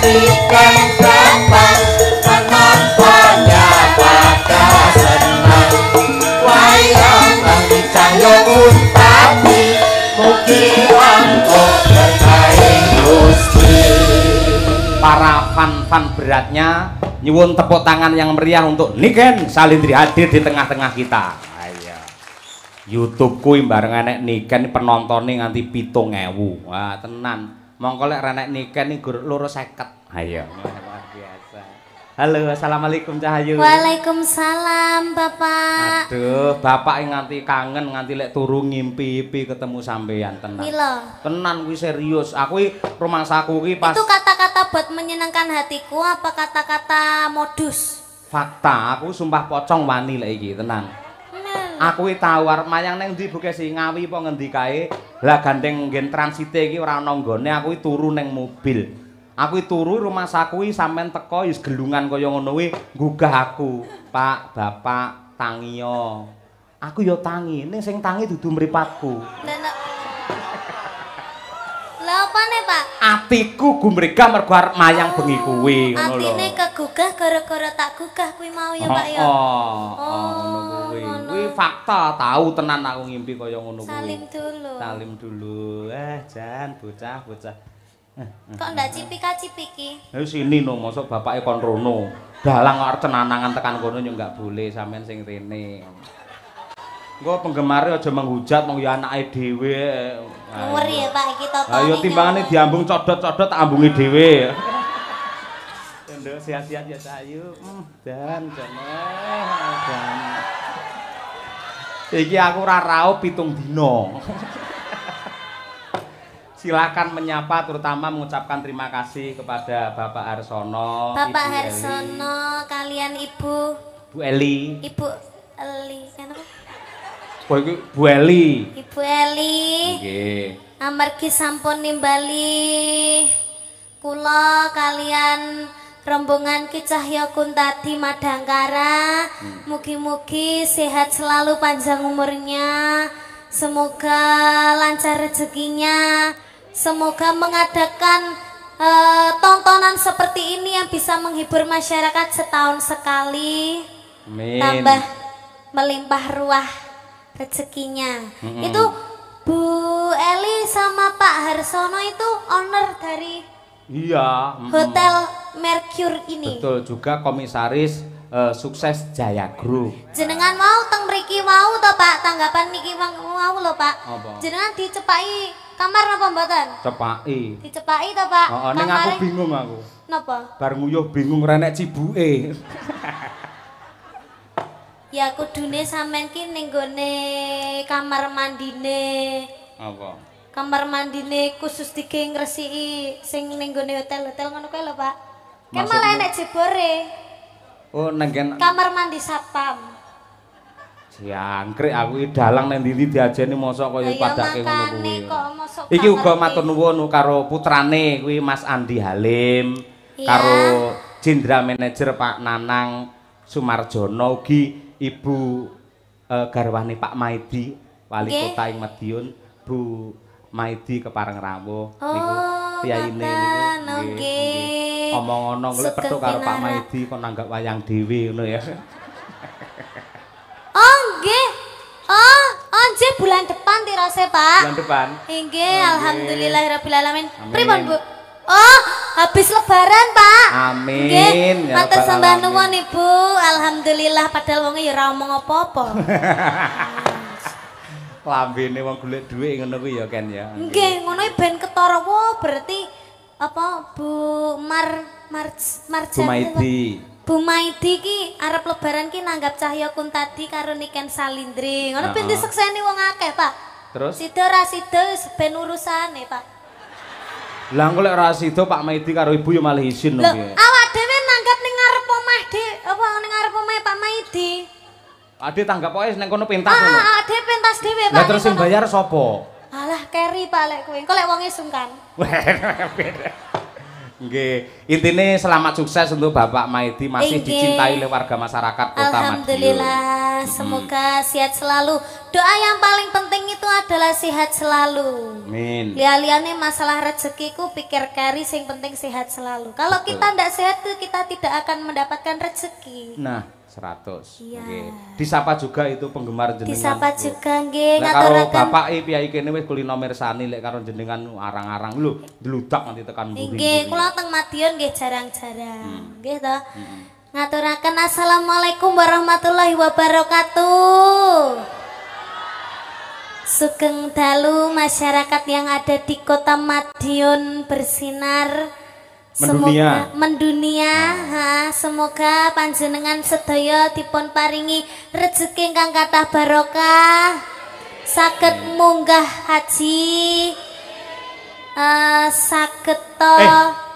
Niken Bapak penontonnya pada senang. Wayang Bang Cahyo Untadi mugi angkut berkaing Gusti. Para fan-fan beratnya nyuwun tepuk tangan yang meriah untuk Niken Salindri hadir di tengah-tengah kita. Ayo. YouTube kuwi bareng enek Niken penontonnya nganti 7.000. Wah, tenan. Mongko lek renek Niken iki gur 250. Ayo. Luar biasa. Halo, assalamualaikum Cahayu. Waalaikumsalam, Bapak. Aduh, Bapak nganti kangen nganti lek turu ngimpi-impi ketemu sampean tenan. Mila. Tenan kuwi serius. Aku iki rumangsaku iki pas Itu kata-kata buat menyenangkan hatiku apa kata-kata modus? fakta, aku sumpah pocong wani lek iki tenan. Aku iki tau arep mayang ning ndi Bu Kesi ngawi apa ngendi kae. Lah gandeng nggen transite iki ora ana nggone, aku iki turu ning mobil. Aku iki turu rumah saku iki sampean teko wis gelungan kaya ngono kuwi nggugah aku. Pak, Bapak, tangiyo. Aku ya tangi, ning sing tangi dudu mripatku. Lah opane, Pak? Atiku gumregah mergo arep mayang bengi kuwi ngono lho. Atine kegugah gara-gara tak gugah kuwi mau ya, Pak ya. Ngono kuwi. Kuwi fakta, tahu tenan aku ngimpi kaya ngono kuwi. Salim dulu. Salim dulu. Jan bocah-bocah. Kok ndak cipika-cipiki? Ayo sini no, mosok bapake kon rono. Dalang arep cenanangan tekan kono yo enggak boleh sampean sing rene. Engko penggemare aja menghujat mong ya anake dhewe. Ngeri ya Pak iki totone. Ayo timbangane diambung codot-codot tak ambungi dhewe. Nduk sehat-sehat ya Cahayu. Dan. Iki aku ora raup 7 dina. Silakan menyapa terutama mengucapkan terima kasih kepada Bapak Harsono, Bapak Ibu Harsono kalian Ibu Bu Eli. Ibu Eli kenapa? Oh, iki Bu Eli. Ibu Eli. Nggih. Amargi sampun nimbali kula kalian rombongan Ki Cahya Kuntadi Madangkara. Mugi-mugi sehat selalu panjang umurnya. Semoga lancar rezekinya. Semoga mengadakan tontonan seperti ini yang bisa menghibur masyarakat setahun sekali. Amin. Tambah melimpah ruah rezekinya. Itu Bu Eli sama Pak Harsono itu owner dari Hotel Mercure ini. Betul juga komisaris Sukses Jaya Group. Jenengan mau teng mriki mau to Pak, tanggapan niki mau lho Pak. Apa? Jenengan dicepaki kamar napa mboten? Cepaki. Dicepaki to Pak. Heeh, ning aku bingung aku. Napa? Bar nguyuh bingung renek cibuke. Ya kudune sampean ki ning gone kamar mandine. Apa? Kamar mandine khusus dige ngresiki sing ning gone hotel-hotel ngono kae lho Pak. Kae malah enek jebore. Oh, nenggen kamar mandi satpam. Jangkrik aku iki dalang nang ndi diajeni mosok kaya padake ngono kuwi. Iki uga matur nuwun karo putrane kuwi Mas Andi Halim, karo Jenderal Manajer Pak Nanang Sumarjono ugi Ibu garwane Pak Maidi, Wali Kota ing Madiun, Bu Maidi Kepareng Rawuh niku piyayine niku. Nggih. Omong ono golek petuk karo Pak Maidi kok nanggap wayang dhewe ngono ya. Oh nggih. Oh, nggih bulan depan tirose, Pak. Bulan depan. Nggih, alhamdulillahirabbil alamin. Pripun, Bu? Oh, habis lebaran, Pak. Amin. Nggih, matur sembah nuwun Ibu. Alhamdulillah padahal wonge ya ora omong apa-apa. Lambene wong golek dhuwit ngono kuwi ya Ken ya. Nggih, ngono ben ketara wo berarti apa Bu Marjani Bu Maidi. Bu Maidi ki arep lebaran ki nanggap Cahya Kuntadi karo Niken Salindri. Ngono ben disekseni wong akeh, Pak. Terus? Sida ra sida ben urusane, Pak. Lah engko lek ra sida Pak Maidi karo Ibu ya malah izin lho piye. Awak dhewe nanggap ning ngarep omah apa ning ngarep omah Pak Maidi. Ade tanggap pokoke ning kono pentas ngono. Awak dhewe pentas dhewe, Pak. Lah terus sing bayar sapa? Alah keri Pak lek kowe. Engko lek wonge sungkan. Nggih, intine selamat sukses untuk Bapak Maidi masih dicintai oleh warga masyarakat Kota Madiun. Alhamdulillah, semoga sehat selalu. Doa yang paling penting itu adalah sehat selalu. Amin. Liane masalah rezekiku pikir kari sing penting sehat selalu. Kalau kita ndak sehat tuh kita tidak akan mendapatkan rezeki. Nah, 100. Iya. Nggih. Disapa juga itu penggemar jenengan. Disapa juga nggih Lek karo ngaturaken. bapak piyai kene wis kulino mirsani lek karo jenengan arang-arang lho dludak nanti tekan mburi. Nggih, kula teng Madiun nggih jarang-jarang. Nggih to. Ngaturaken assalamualaikum warahmatullahi wabarakatuh. Sugeng dalu masyarakat yang ada di Kota Madiun bersinar. Mendunia. Semoga mendunia, semoga panjenengan sedaya dipun paringi rezeki ingkang kathah barokah, saged munggah haji, saged to.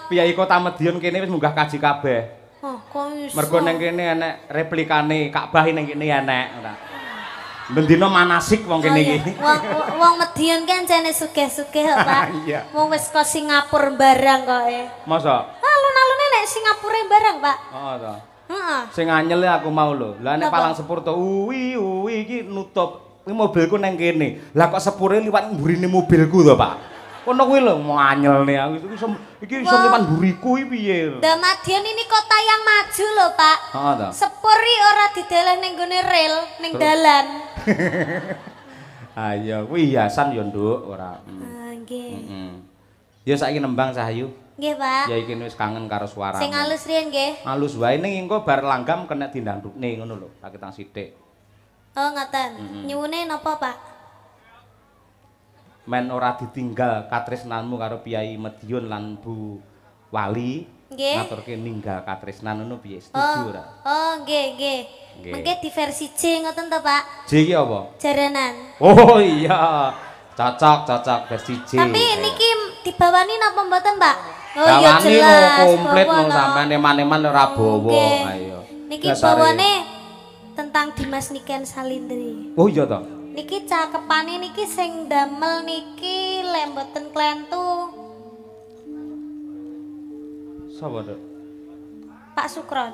Piyai Kota Madiun kene wis munggah kaji kabeh. Oh, kok iso? Mergo ning kene enek replikane Ka'bah ning kene enek. Bendina manasik wong kene iki. Wong Madiun kan jane sugih-sugih kok, Pak. Iya. Wong wis kok Singapura barang kok Masa? Alun-alune nek Singapura barang, Pak. Oh, to. Heeh. Sing anyel aku mau lho. Lah nek Apa? palang sepur to uwi iki nutup. Iki mobilku nang kene. Lah kok sepure liwat mburine mobilku to, Pak. Kono kuwi lho mau anyel nih aku iki iso liwat mburiku iki piye. Da Madiun ini kota yang maju lho, Pak. Heeh to. Sepuri ora dideleh ning gone rel, ning dalan. Ayo, kuwi hiasan ya, Nduk, ora. Nggih. Heeh. Ya saiki nembang Cahayu. Nggih, Pak. Ya iki wis kangen karo suaramu. Sing halus riyen nggih. Halus wae ning engko bar langgam kena dindangdukne ngono lho, tak ketang sithik. Oh, ngoten. Nyuwune napa, Pak? Men ora ditinggal katresnanmu karo Piyai Madiun lan Bu Wali. Nggih. Ngaturke ninggal katresnan ngono piye? Setuju ora? Oh, nggih, nggih. Nggih. Mengke di versi J ngoten to, Pak? J iki apa? Jaranan. Oh iya. Cocok versi J. Tapi niki dibawani napa mboten, Pak? Oh iya jelas. Komplit bawa wong no. sampean eman-eman ora bawa. Nggih. Ayo. Niki Dasare. bawane tentang Dimas Niken Salindri. Oh iya to. Niki cakepane niki sing damel niki lek mboten klentu Sapa, Dok? Pak Sukron.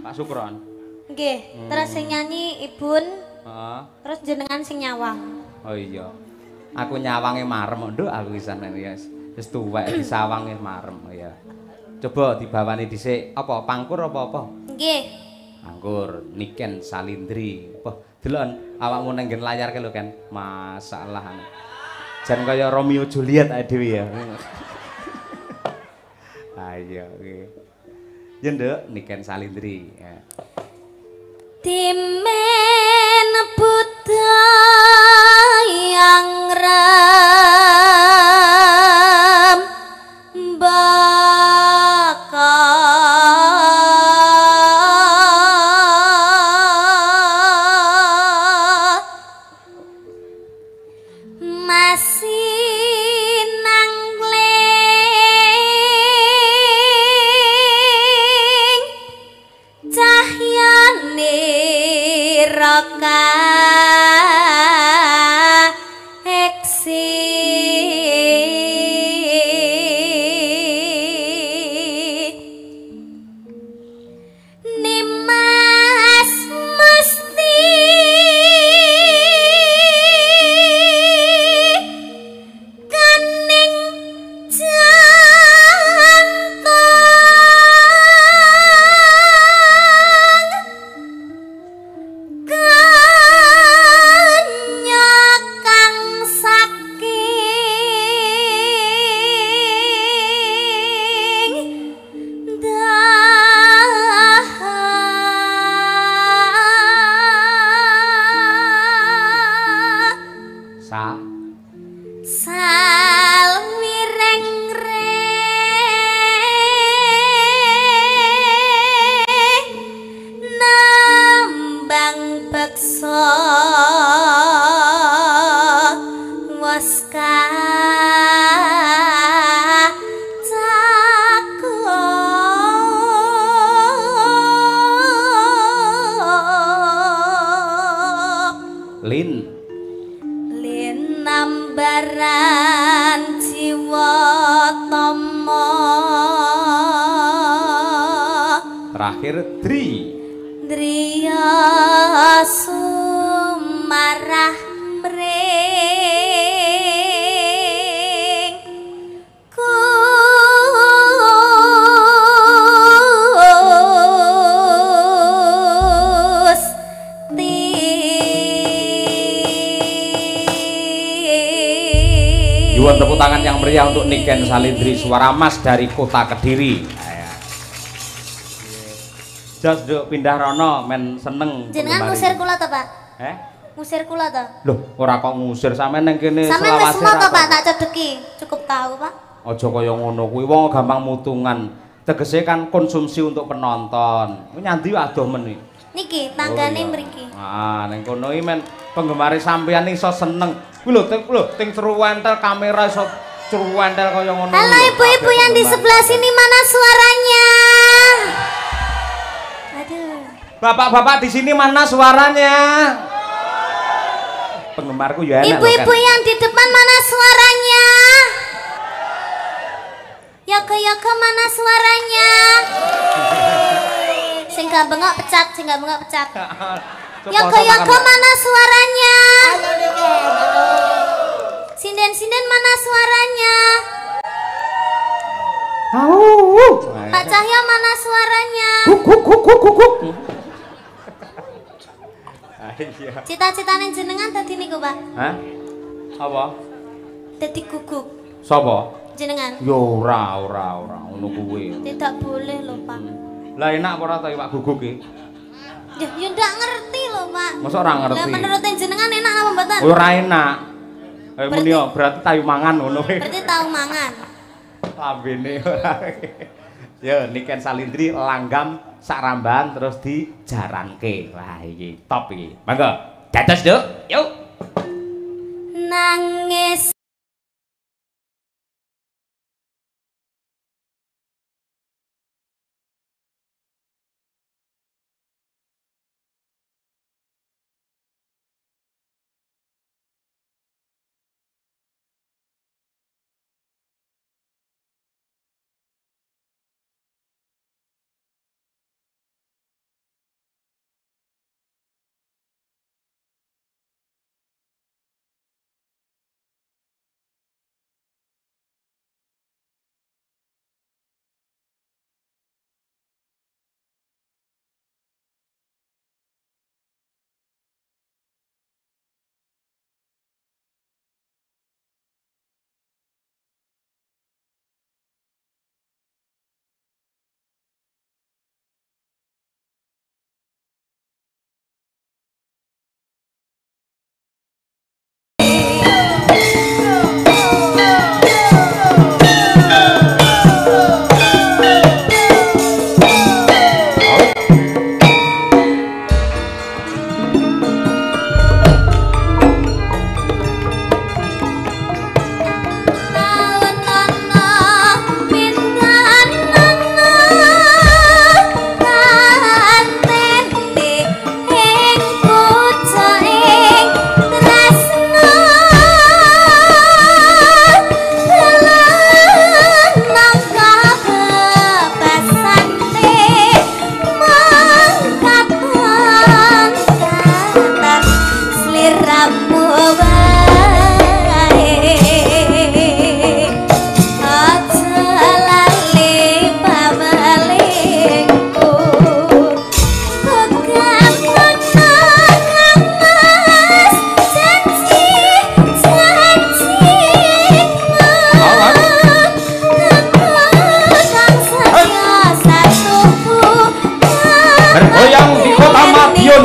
Pak Sukron. Nggih, terus sing nyanyi Ibun, Heeh. terus jenengan sing nyawang. Oh iya. Aku nyawange marem, Nduk, aku wisan ya. Wis tuwek disawange marem ya. Coba dibawani dhisik apa pangkur apa? Nggih. Anggur Niken Salindri. Wah, delok awakmu nang nggen layar ke lho kan. Masalah. Jan kaya Romeo Juliet ae dhewe ya. Ayo nggih. Ya Nduk, Niken Salindri. Ya. Timen buta yang ram bakat masih nangling cahyane terakhir Dri. Driya sumarah mring Gusti. Yuwun tepuk tangan yang meriah untuk Niken Salindri Suara Mas dari Kota Kediri. Jos nduk pindah rono men seneng. Jenengan ngusir kula to, Pak? Ngusir kula to? Loh, ora kok ngusir sampean ning kene selawase. Sampeyan wis semua to, Pak, tak cedeki. Cukup tahu, Pak. Aja kaya ngono kuwi wong gampang mutungan. Tegese kan konsumsi untuk penonton. Kuwi nyandi adoh men iki. Niki tanggane mriki. Ah, ning kono iki men penggemar sampean iso seneng. Kuwi lho, ting ceruwentel kamera iso ceruwentel kaya ngono. Halo ibu-ibu yang di sebelah sini, mana suaranya? Aduh. Bapak-bapak di sini mana suaranya? Penggemarku ya enak. Ibu-ibu yang di depan mana suaranya? Yoko-yoko mana suaranya? Sing gak bengok pecat, sing gak bengok pecat. Yoko-yoko mana suaranya? Sinden-sinden mana suaranya? Pak Cahyo mana suaranya? Cita-citane jenengan dadi niku, Pak? Hah? Apa? Dadi guguk. Sapa? Jenengan. Yo ora ngono kuwi. Tidak boleh lho, Pak. Lah enak apa ora ta Pak guguk iki? Ya ndak ngerti lho, Pak. Masa ora ngerti? Lah menurut jenengan enak apa mboten? Ora enak. Muni berarti tayu mangan ngono kuwi. Berarti tahu mangan. Lambene ora. Ya Niken Salindri langgam sak ramban terus dijaranke. Wah iki top iki. Monggo. Dados, Duk. Yuk. Nangis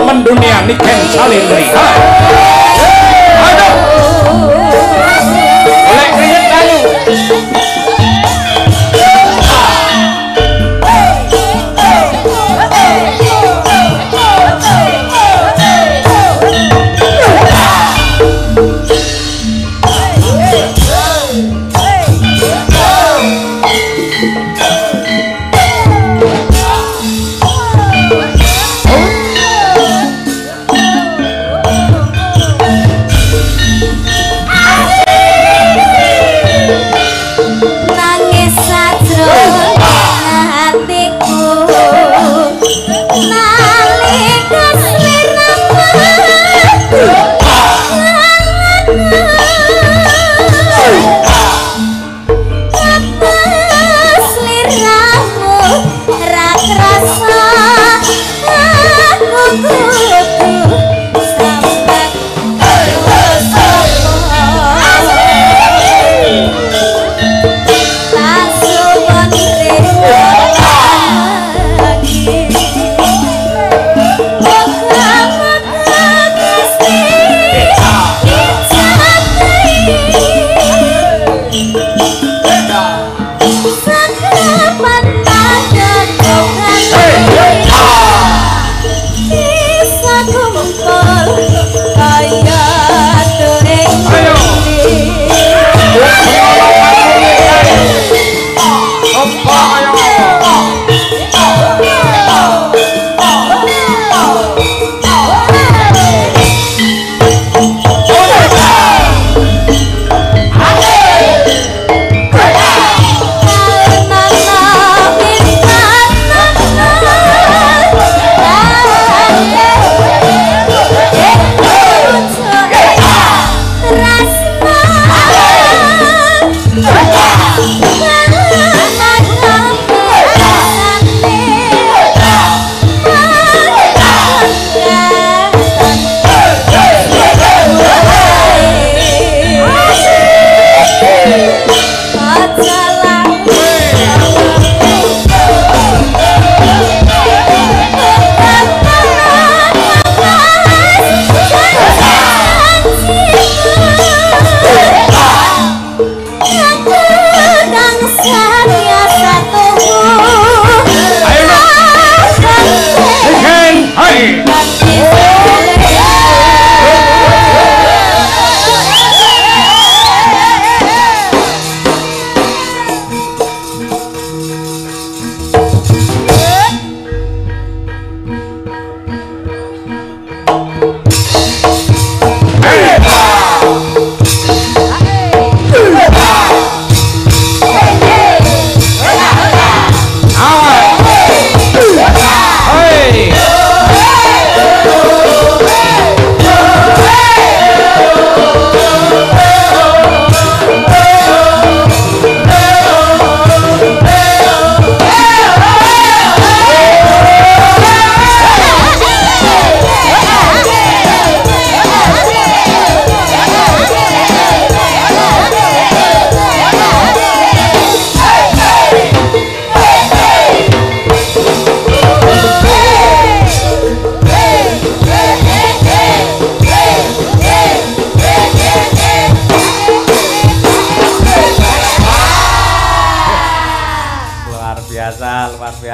mendunia Niken Salindri. Aduh. Oleh keringet kayu.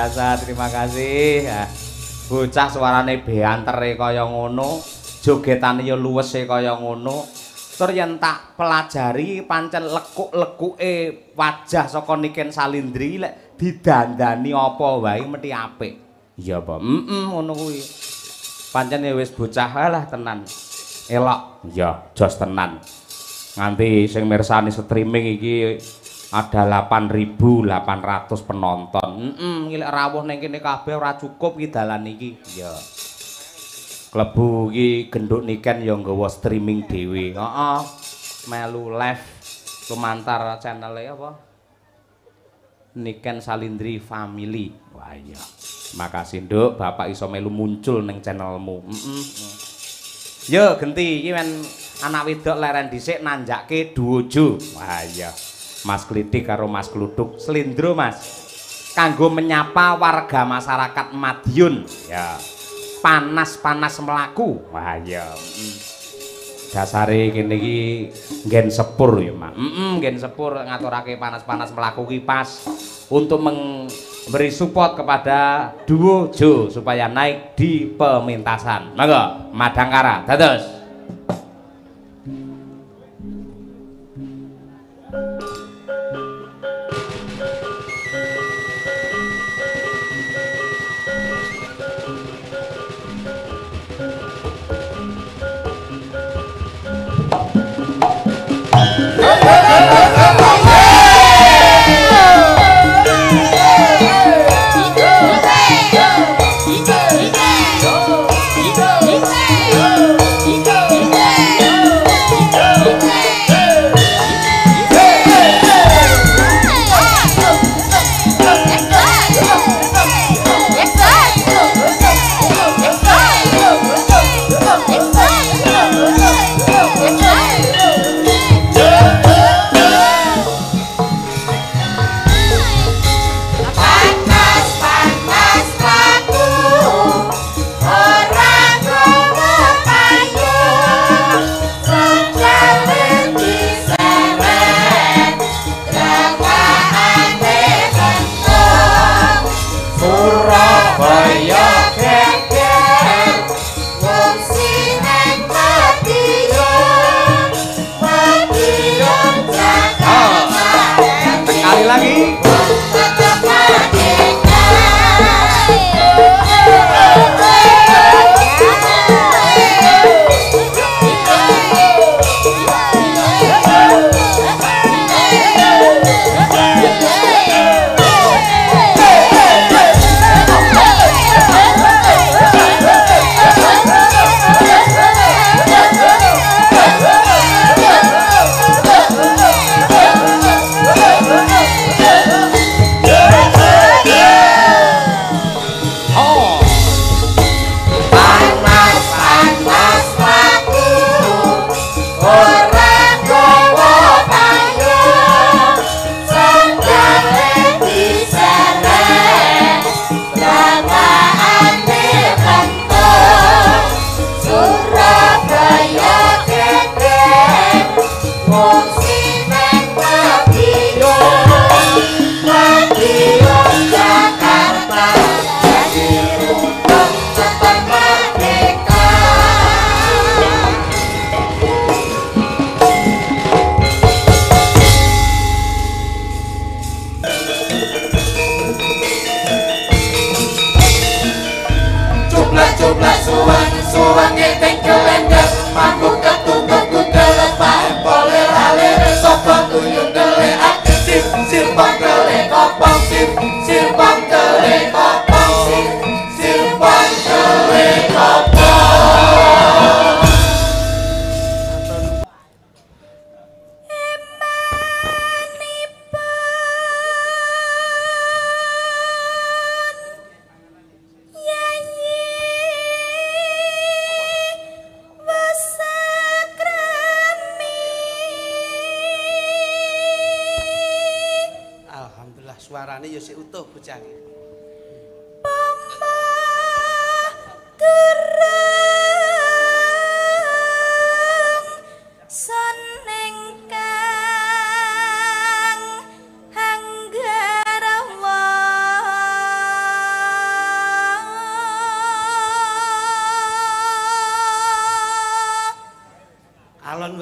biasa, terima kasih. Ya. Bocah suarane beantere kaya ngono, jogetane ya luwese kaya ngono. Tur yen tak pelajari pancen lekuk-lekuke wajah saka Niken Salindri lek didandani apa wae mesti apik. Iya apa? Ngono kuwi. Pancen ya wis bocah lah tenan. Elok. Iya, jos tenan. Nganti sing mirsani streaming iki ada 8.800 penonton. Iki lek rawuh ning kene kabeh ora cukup iki dalan iki. Iya. Klebu iki genduk Niken ya nggawa streaming dhewe. Heeh. Melu live lumantar channel apa? Niken Salindri Family. Wah iya. Makasih Nduk, Bapak iso melu muncul ning channelmu. Yo genti iki men anak wedok leren dhisik nanjake duojo. Wah iya. Mas Klitik karo Mas Kluduk Slendro Mas. Kanggo menyapa warga masyarakat Madiun. Ya. Panas-panas melaku. Wah iya. Dasare kene iki nggen sepur ya, Mak. Nggen sepur ngaturake panas-panas melaku ki pas untuk memberi support kepada duo Jo supaya naik di pementasan. Monggo, Madangkara. Dados.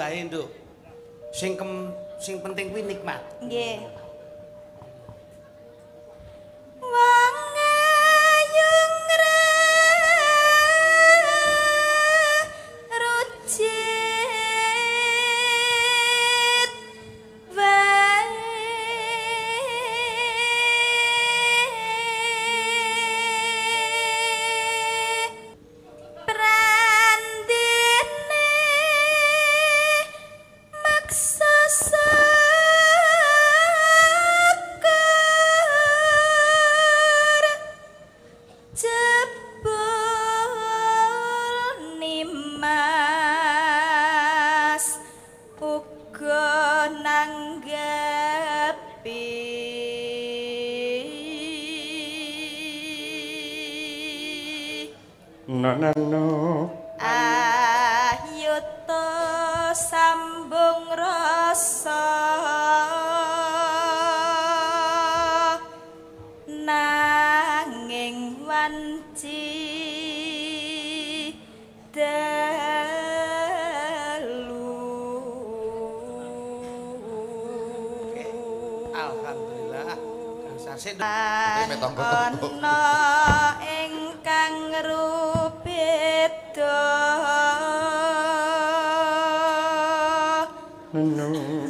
wae, Nduk. Sing penting kuwi nikmat. Nggih. Wong ayung rucit wae prandene maksa jebul nimas uga nanggepi no ayo to sambung rasa nanging wanci dalu. Alhamdulillah. Kang Sarsin Ana ingkang rubeda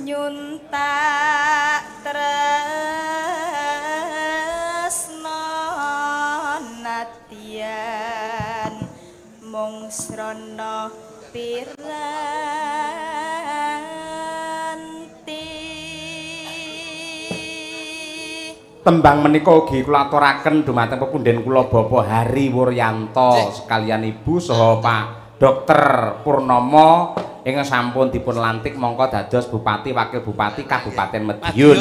nyuntak tresna nadyan mung srana piranti. Tembang menika ugi kula aturaken dumateng pepundhen kula Bapak Hari Wuryanto sekalian Ibu saha Pak Dr. Purnomo ingkang sampun dipun lantik mongko dados Bupati Wakil Bupati Kabupaten Madiun.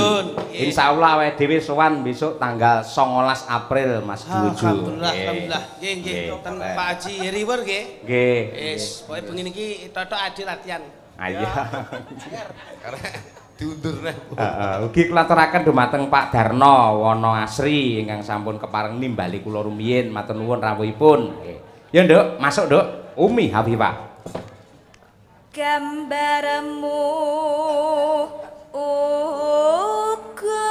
Insyaallah awake dhewe sowan besok tanggal 19 April Mas Duju. Alhamdulillah. Nggih nggih ten Pak Haji Heriwer nggih. Nggih. Wis pokoke bengi iki totok ade latihan. Iya. Karena diundur neh. Ugi kula aturaken dumateng Pak Darno Wono Asri ingkang sampun kepareng nimbali kula rumiyin matur nuwun rawuhipun. Nggih. Ya Nduk, masuk Nduk. Umi Habibah. Gambarmu uga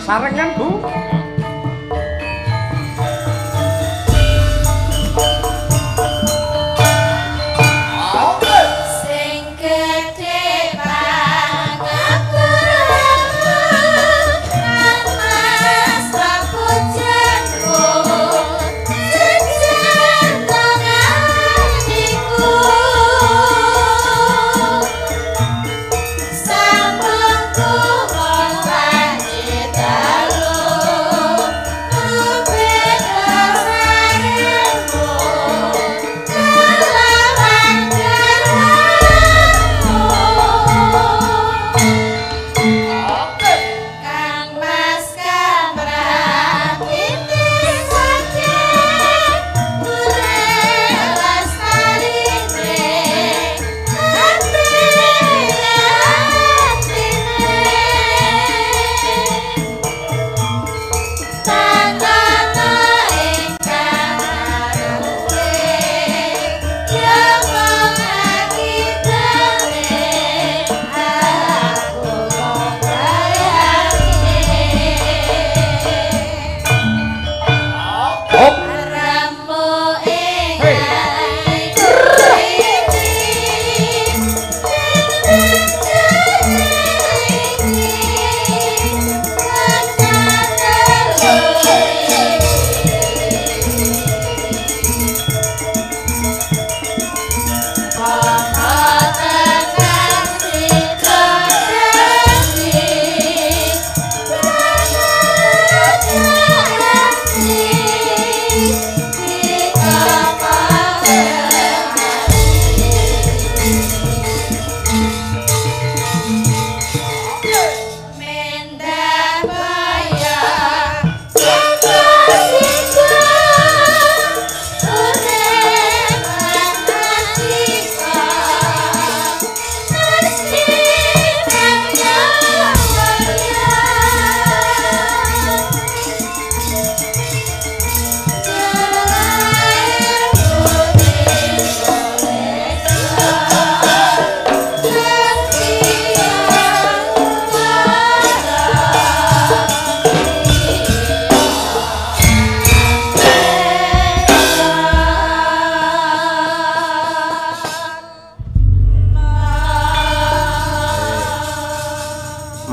sarengan, Bu.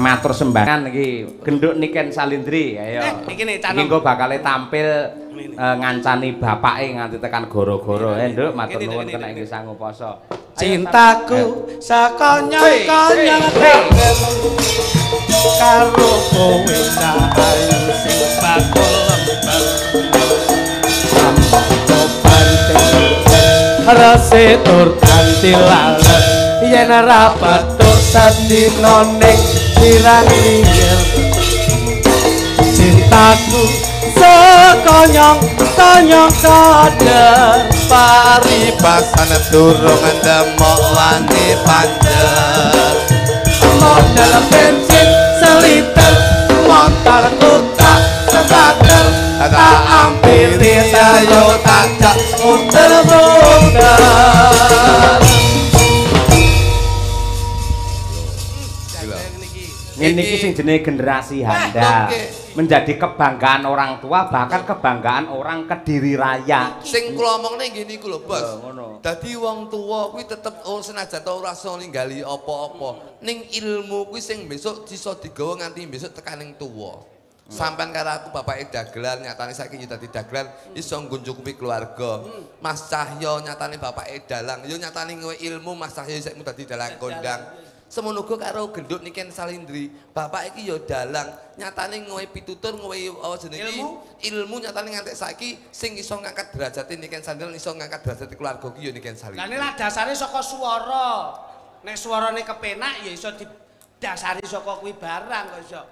Matur sembahan iki genduk Niken Salindri ayo. Iki nek Iki engko bakal tampil ngancani bapake nganti tekan goro-goro. Nduk matur nuwun kena inggih sangu poso. Cintaku sakonyong-konyong karo kowe ayu sing bakul lembang. Rase tur kanthi lalet yen ora batuk sadina ning sirah linggir. Cintaku sekonyong-konyong kader paribasan durung ndemok wani panjer. Modal bensin seliter motorku tak sebater tak ampiri ayo tak muter-muter. Ini sing jenenge generasi handal. Menjadi kebanggaan orang tua, bahkan kebanggaan orang Kediri Raya. Sing kula omongne nggih niku lho, Bos. Ngono. Dadi wong tuwa kuwi tetep senajan ta ora iso ninggali apa-apa. Ning ilmu kuwi sing besok iso digawa nganti besok tekaning tuwa. Sampeyan karo aku bapake dagelan, nyatane saiki yo dadi dagelan iso nguncukupi keluarga. Mas Cahyo nyatane bapake dalang, yo nyatane kowe ilmu Mas Cahyo saiki dadi dalang kondang. Semono uga karo genduk Niken Salindri, bapak iki ya dalang, nyatane ngowe pitutur, ngowe jenenge ilmu nyatane ngantek saiki sing iso ngangkat derajate Niken Salindri, iso ngangkat derajate keluarga iki ya Niken Salindri. Lah nek dasare saka swara. Nek swarane kepenak ya iso didasari saka kuwi barang kok iso.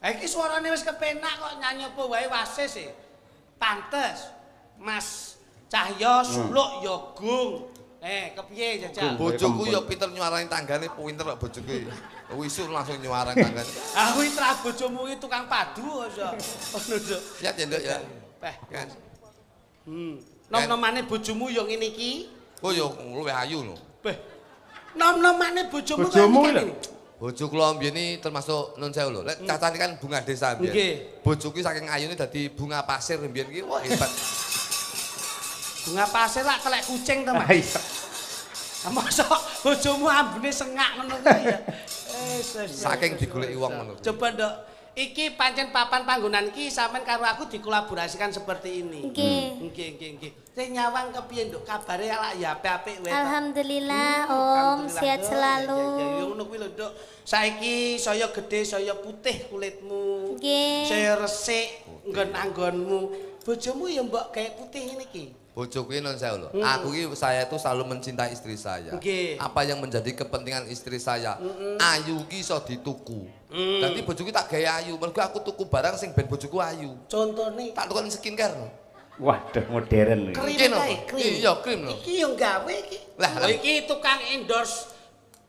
Ha iki swarane wis kepenak kok nyanyi apa wae wasis e. Pantes. Mas Cahyo suluk ya gung. Kepiye jajal? Bojoku ya pinter nyuarani tanggane, pinter kok bojoku. Wisu langsung nyuarani tanggane. Ah kuwi tra bojomu iki tukang padu iso. Ngono, Nduk. Lihat ya, Nduk ya. Peh. Kan. Nom-nomane bojomu ya ngene iki. Oh ya luwih ayu lho. Beh. Nom-nomane bojomu Bojomu lho. Bojo kula mbiyen iki termasuk nun sewu lho. Lek cacah iki kan bunga desa mbiyen. Nggih. Bojo ki saking ayune dadi bunga pasir mbiyen iki wah hebat. Bunga pasir lak kelek kucing to, Mas. Iya. Masa bojomu ambune sengak ngono kuwi ya. Saking digoleki wong ngono. Coba nduk, iki pancen papan panggonan iki sampean karo aku dikolaborasikan seperti ini. Nggih. Sing nyawang kepiye nduk? Kabare lak ya apik-apik wae. Alhamdulillah Om, sehat selalu. Ya ngono kuwi lho nduk. Saiki saya gedhe, saya putih kulitmu. Nggih. Saya resik nggon-anggonmu. Bojomu ya mbok gawe putih ngene iki. Bojoku ini non saya loh. Aku ini saya itu selalu mencintai istri saya. Apa yang menjadi kepentingan istri saya? Ayu ki iso dituku. Jadi bojoku tak gaya ayu. Mergo aku tuku barang sing ben bojoku ayu. Contohnya? Tak tukang skincare. Waduh modern. Krim. Iya krim loh. Iki yang gawe iki. Lah iki tukang endorse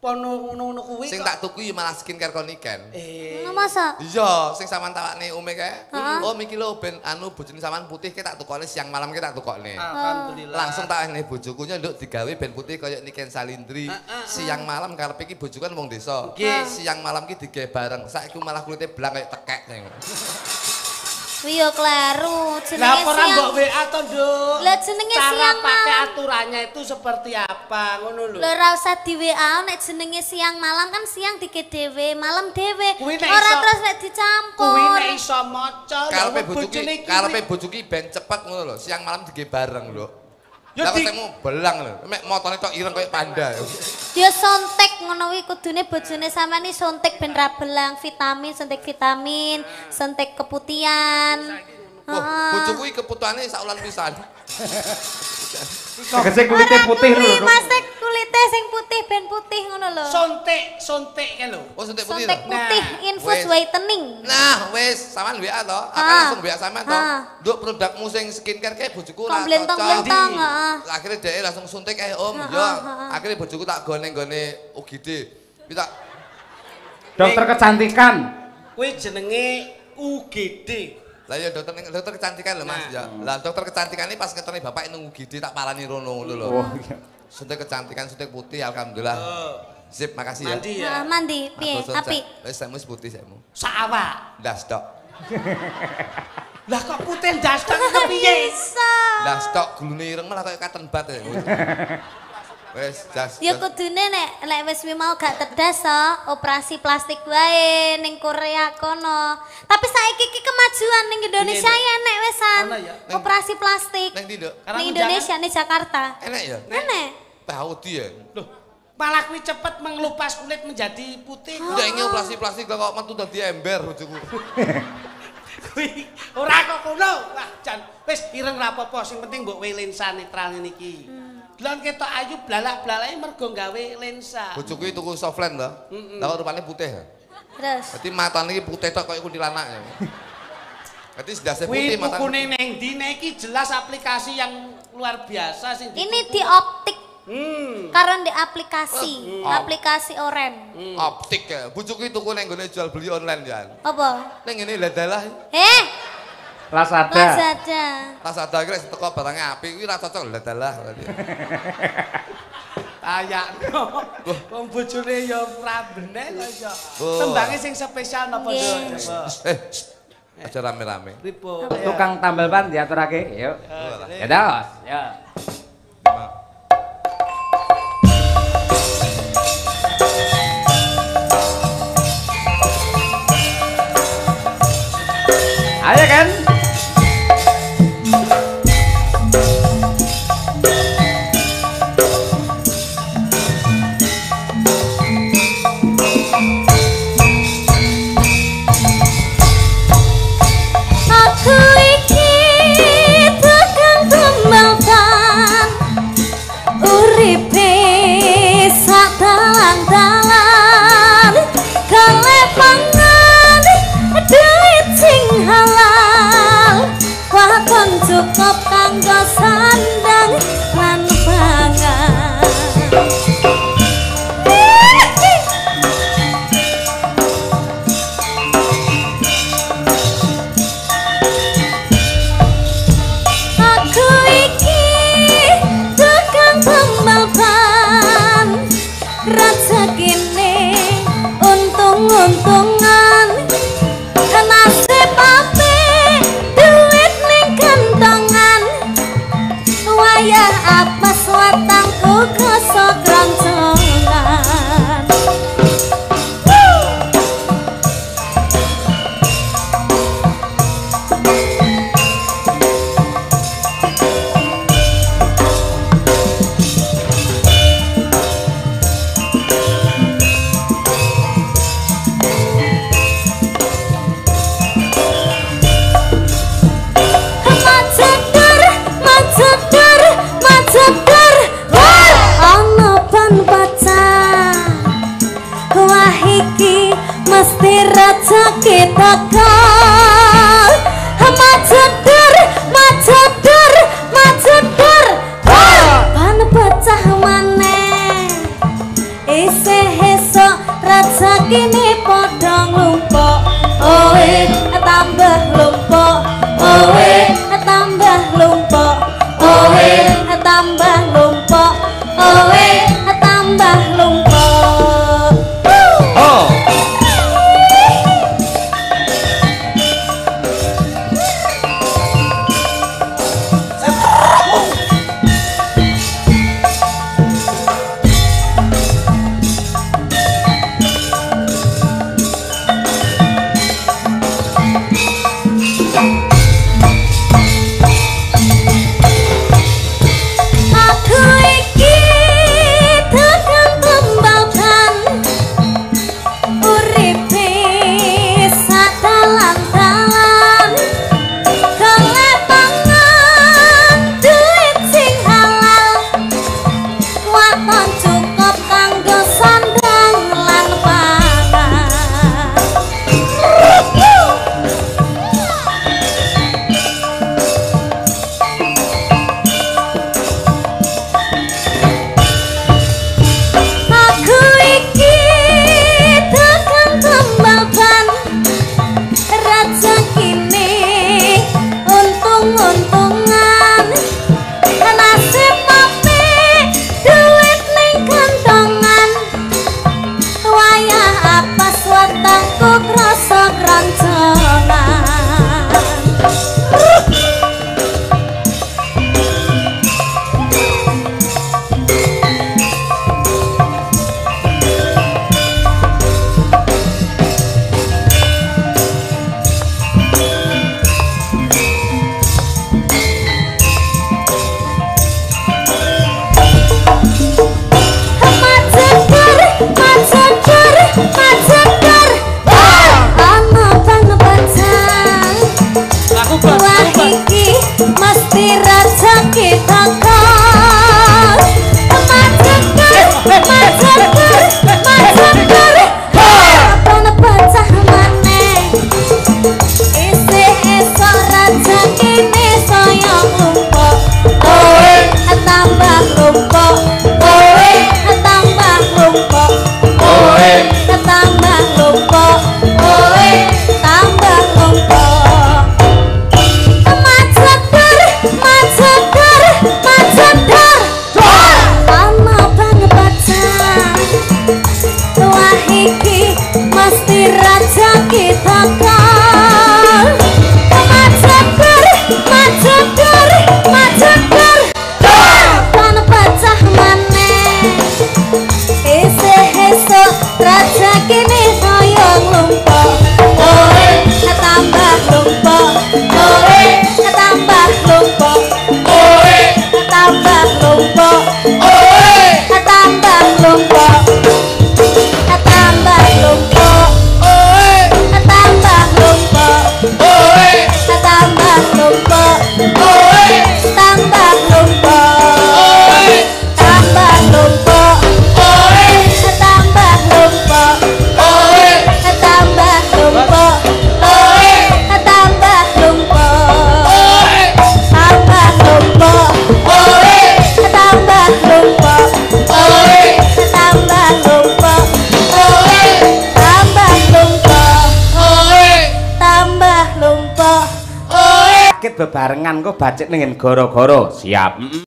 ngono kuwi. Sing tak tuku malah skincare kon iken. Ngono masa? Iya, sing sampean takane ume kae. Oh miki lho ben anu bojone sampean putih ke tak tukokne siang malam ke tak tukokne. Alhamdulillah. Langsung tak ene bojoku nduk digawe ben putih kaya Niken Salindri. Siang malam karepe iki bojoku kan wong desa. Siang malam ki digawe bareng. Saiki malah kulite blang kaya tekek sing. Kuwi yo kleru, jenenge Lah ora mbok WA to, Nduk. Lah jenenge siang pakai malam. aturannya itu seperti apa ngono lho. Lho ora usah di WA nek jenenge siang malam kan siang dike dhewe, malam dhewe. Kuwi nek Ora iso- terus nek dicampur. Kuwi nek iso maca Karepe bojoku ben cepet ngono lho. Siang malam digawe bareng lho. Ya Lah di- ketemu belang lho. Mek motone tok ireng kaya panda. Dia sontek ngono kuwi kudune bojone sampean iki sontek ben ra belang vitamin, suntik keputihan. Wah, bojoku iki keputuhane sak ulan pisan. Tegese kulite putih lho. Mas kulite sing putih ben putih ngono lho. Sontek ke lho. Oh, suntik putih Sontek to. putih infus Wes. whitening. Nah, wis sampean WA to. Aku langsung WA sampean to. Nduk produkmu sing skincare kae bojoku ora Komblentong-blentong, cocok. heeh. Akhirnya dhek langsung suntik kae Om. Ya, akhirnya bojoku tak gone-gone UGD. Ki tak Dokter kecantikan. Kuwi jenenge UGD. lah ya dokter kecantikan lho Mas ya. Lah dokter kecantikan ini pas ketemu bapak nang UGD tak parani rono ngono lho. Oh iya. Suntik kecantikan, suntik putih alhamdulillah. Sip, makasih ya. Mandi ya. Mandi piye? Apik. Wis semu putih semu. Saawak. Ndas tok. Lah kok putih ndas tok kepiye? Bisa. Ndas tok gulune ireng malah kaya katen bat ya. Wes, jas. Ya kudune nek wis mau gak tedas operasi plastik wae ning Korea kono. Tapi saiki iki kemajuan ning Indonesia ya enek wesan. Ana ya? Operasi plastik. Neng ndi, Nduk? Ning Indonesia ning Jakarta. Enak ya? Enek. Tahu dia. Loh, malah kuwi cepet mengelupas kulit menjadi putih. Udah ini operasi-plastik kok metu dadi ember bojoku. Kuwi ora kok ngono. Wah, jan wis ireng ra apa-apa, sing penting mbok we lensa netral ngene iki. Delon ketok ayu blalak-blalake mergo gawe lensa. Bojoku iki tuku softland lho. Lah kok rupane putih. Terus. Dadi matane iki putih tok kaya kuntilanak ya. Dadi sedase Kuwi putih matane. tukune ning ndi nek iki jelas aplikasi yang luar biasa sing Ini di optik. Karo di aplikasi. Oh. Aplikasi Oren. Optik ya. Bojoku iki tuku ning gone jual beli online ya. Apa? Ning ngene ladalah. Lazada. Lazada. Lazada iki wis teko barange apik kuwi ra cocok ladalah. ayakno. Wong bojone ya ora bener kok iso. Oh. Tembange sing spesial napa, Nggih. Dok? Aja rame-rame. Ripo. Tukang tambal ban diaturake. Yuk. Ya dos. Ya. Ayo kan? Aku iki tukang tambal ban, uripe sak dalan-dalan, kalepangan duit sing halal. rezeki tekan majedur ban pecah maneh isih esuk rezekine padha nglumpuk owe tambah lumpuk owe tambah lumpuk owe tambah lumpuk owe tambah lumpuk oh bebarengan kok bacet ning goro-goro siap